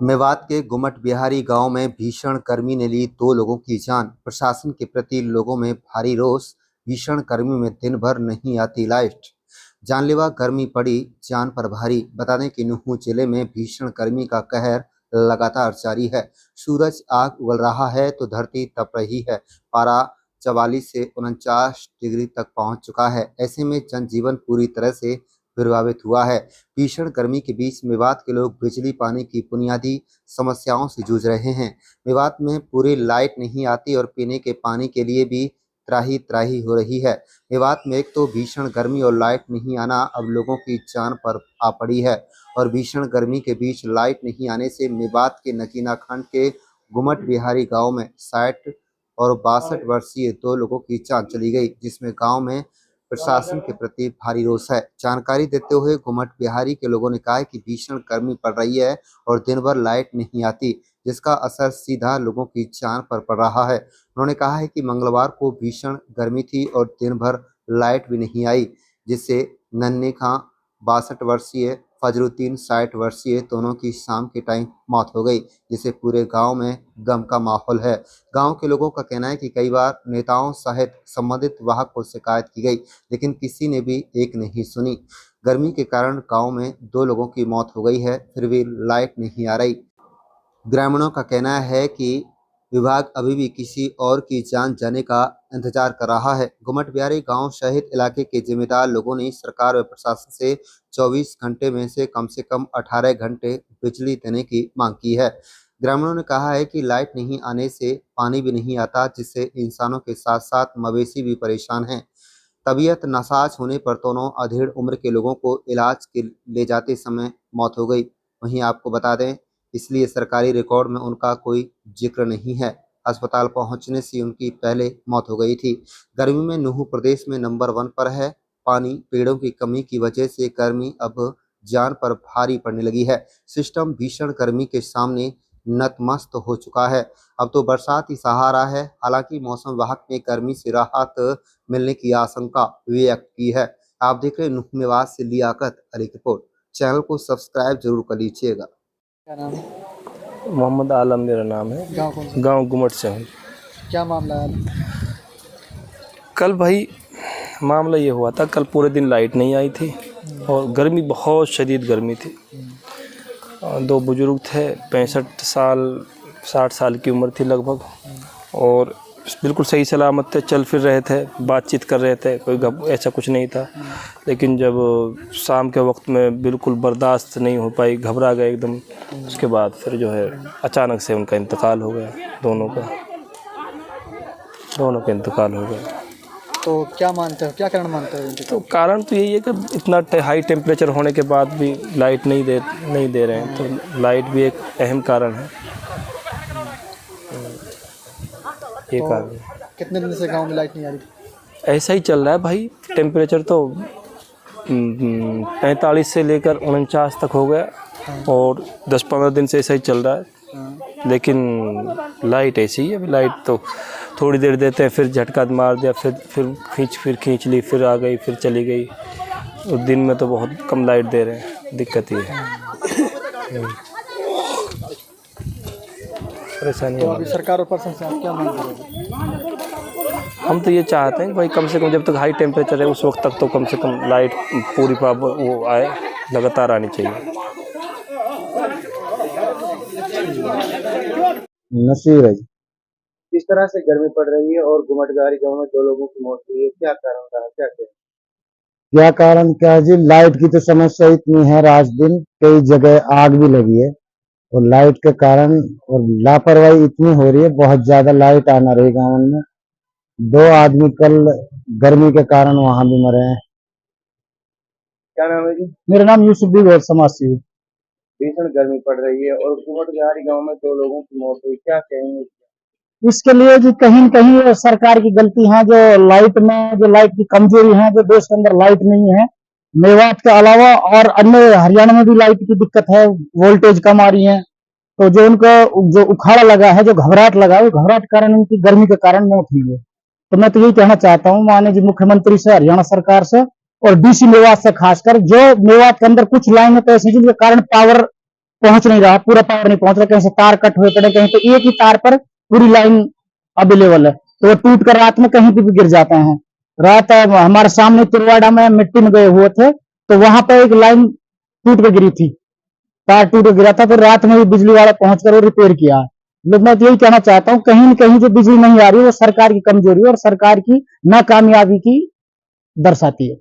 मेवात के गुमट बिहारी गांव में भीषण गर्मी ने ली 2 लोगों की जान। प्रशासन के प्रति लोगों में भारी रोष। भीषण गर्मी में दिन भर नहीं आती लाइट। जानलेवा गर्मी पड़ी जान पर भारी। बता दें कि नुहू जिले में भीषण गर्मी का कहर लगातार जारी है। सूरज आग उगल रहा है तो धरती तप रही है। पारा 44 से 49 डिग्री तक पहुंच चुका है। ऐसे में जनजीवन पूरी तरह से प्रभावित हुआ है। भीषण गर्मी के बीच मेवात के लोग बिजली पानी की बुनियादी समस्याओं से जूझ रहे हैं। मेवात में पूरी लाइट नहीं आती और पीने के पानी के लिए भी त्राही त्राही हो रही है। मेवात में एक तो भीषण गर्मी और लाइट नहीं आना अब लोगों की जान पर आ पड़ी है और भीषण गर्मी के बीच लाइट नहीं आने से मेवात के नगीना खंड के गुमट बिहारी गांव में 60 और 62 वर्षीय 2 लोगों की जान चली गई, जिसमें गांव में प्रशासन के प्रति भारी रोष है। जानकारी देते हुए गुमट बिहारी के लोगों ने कहा है कि भीषण गर्मी पड़ रही है और दिन भर लाइट नहीं आती, जिसका असर सीधा लोगों की जान पर पड़ रहा है। उन्होंने कहा है कि मंगलवार को भीषण गर्मी थी और दिन भर लाइट भी नहीं आई, जिससे नन्हे खां 62 वर्षीय, फजरुद्दीन 60 वर्षीय दोनों की शाम के टाइम मौत हो गई, जिससे पूरे गांव में गम का माहौल है। गांव के लोगों का कहना है कि कई बार नेताओं सहित संबंधित विभाग को शिकायत की गई, लेकिन किसी ने भी एक नहीं सुनी। गर्मी के कारण गांव में 2 लोगों की मौत हो गई है, फिर भी लाइट नहीं आ रही। ग्रामीणों का कहना है कि विभाग अभी भी किसी और की जान जाने का इंतजार कर रहा है। गुमट बिहारी गांव सहित इलाके के जिम्मेदार लोगों ने सरकार व प्रशासन से 24 घंटे में से कम 18 घंटे बिजली देने की मांग की है। ग्रामीणों ने कहा है कि लाइट नहीं आने से पानी भी नहीं आता, जिससे इंसानों के साथ साथ मवेशी भी परेशान हैं। तबीयत नासाज होने पर दोनों अधेड़ उम्र के लोगों को इलाज के ले जाते समय मौत हो गई। वहीं आपको बता दें, इसलिए सरकारी रिकॉर्ड में उनका कोई जिक्र नहीं है। अस्पताल पहुंचने से उनकी पहले मौत हो गई थी। गर्मी में नुहू प्रदेश में नंबर 1 पर है। पानी, पेड़ों की कमी की वजह से गर्मी अब जान पर भारी पड़ने लगी है। सिस्टम भीषण गर्मी के सामने नतमस्त हो चुका है। अब तो बरसात ही सहारा है। हालांकि मौसम विभाग ने गर्मी से राहत मिलने की आशंका व्यक्त की है। आप देख रहे हैं नुहू मेवात से लियाकत अली की रिपोर्ट। चैनल को सब्सक्राइब जरूर कर लीजिएगा। क्या नाम है? मोहम्मद आलम मेरा नाम है। गाँव कौन सा? गांव गुमट से हूँ। क्या मामला है? कल भाई मामला ये हुआ था, कल पूरे दिन लाइट नहीं आई थी और गर्मी बहुत शदीद गर्मी थी। 2 बुजुर्ग थे, 65 साल 60 साल की उम्र थी लगभग, और बिल्कुल सही सलामत थे, चल फिर रहे थे, बातचीत कर रहे थे, कोई ऐसा कुछ नहीं था। लेकिन जब शाम के वक्त में बिल्कुल बर्दाश्त नहीं हो पाई, घबरा गए एकदम। उसके बाद फिर जो है अचानक से उनका इंतकाल हो गया। दोनों का इंतकाल हो गया। तो क्या मानते हो, क्या कारण मानते हो? तो कारण तो यही है कि इतना हाई टेम्परेचर होने के बाद भी लाइट नहीं दे रहे हैं, तो लाइट भी एक अहम कारण है। ये तो कारण कितने दिन से गांव में लाइट नहीं आ रही थी? ऐसा ही चल रहा है भाई। टेम्परेचर तो 45 से लेकर 49 तक हो गया और 10-15 दिन से ऐसा ही चल रहा है। लेकिन लाइट ऐसी ही है। अभी लाइट तो थोड़ी देर देते हैं, फिर झटका मार दिया, फिर खींच ली, फिर आ गई, फिर चली गई। और दिन में तो बहुत कम लाइट दे रहे हैं, दिक्कत ये है। परेशानी। तो अभी सरकार और प्रशासन से आप क्या मांग करोगे? हम तो ये चाहते हैं कि भाई कम से कम जब तक हाई टेम्परेचर है उस वक्त तक तो कम से कम लाइट पूरी वो आए, लगातार आनी चाहिए। नसीर है जी। किस तरह से गर्मी पड़ रही है और गुमट बिहारी गांव में 2 लोगों की मौत हुई है, क्या कारण रहा, क्या कहें? क्या कारण क्या जी, लाइट की तो समस्या इतनी है, रात दिन कई जगह आग भी लगी है और लाइट के कारण और लापरवाही इतनी हो रही है, बहुत ज्यादा लाइट आना रही गाँव में। 2 आदमी कल गर्मी के कारण वहां भी मरे हैं। क्या नाम है जी? मेरा नाम यूसुफ भी और समासी। भीषण गर्मी पड़ रही है और गुमट बिहारी गांव में 2 लोगों की मौत हुई, क्या कहेंगे? इसके लिए जी कहीं न कहीं सरकार की गलती है, जो लाइट की कमजोरी है, जो देश के अंदर लाइट नहीं है। मेवात के अलावा और अन्य हरियाणा में भी लाइट की दिक्कत है, वोल्टेज कम आ रही है। तो जो उनको जो उखाड़ा लगा है, जो घबराहट लगा है, वो घबराहट के कारण उनकी गर्मी के कारण मौत हुई है। तो मैं तो यही कहना चाहता हूँ माननीय मुख्यमंत्री से, हरियाणा सरकार से और डीसी मेवात से, खासकर जो मेवात के अंदर कुछ लाइनें तो ऐसी जिनके कारण पावर पहुंच नहीं रहा, पूरा पावर नहीं पहुंच रहा, कहीं से तार कट हुए पड़े, कहीं पे एक ही तार पर पूरी लाइन अवेलेबल है, तो वो टूट कर रात में कहीं पे भी गिर जाते हैं। रात हमारे सामने तिरवाड़ा में मिट्टी में गए हुए थे, तो वहां पर एक लाइन टूट के गिरी थी, तार टूट के गिरा था, तो रात में भी बिजली वाला पहुंच कर वो रिपेयर किया है। लोग मैं तो यही कहना चाहता हूँ, कहीं न कहीं जो बिजली नहीं आ रही है वो सरकार की कमजोरी है और सरकार की नाकामयाबी की दर्शाती है।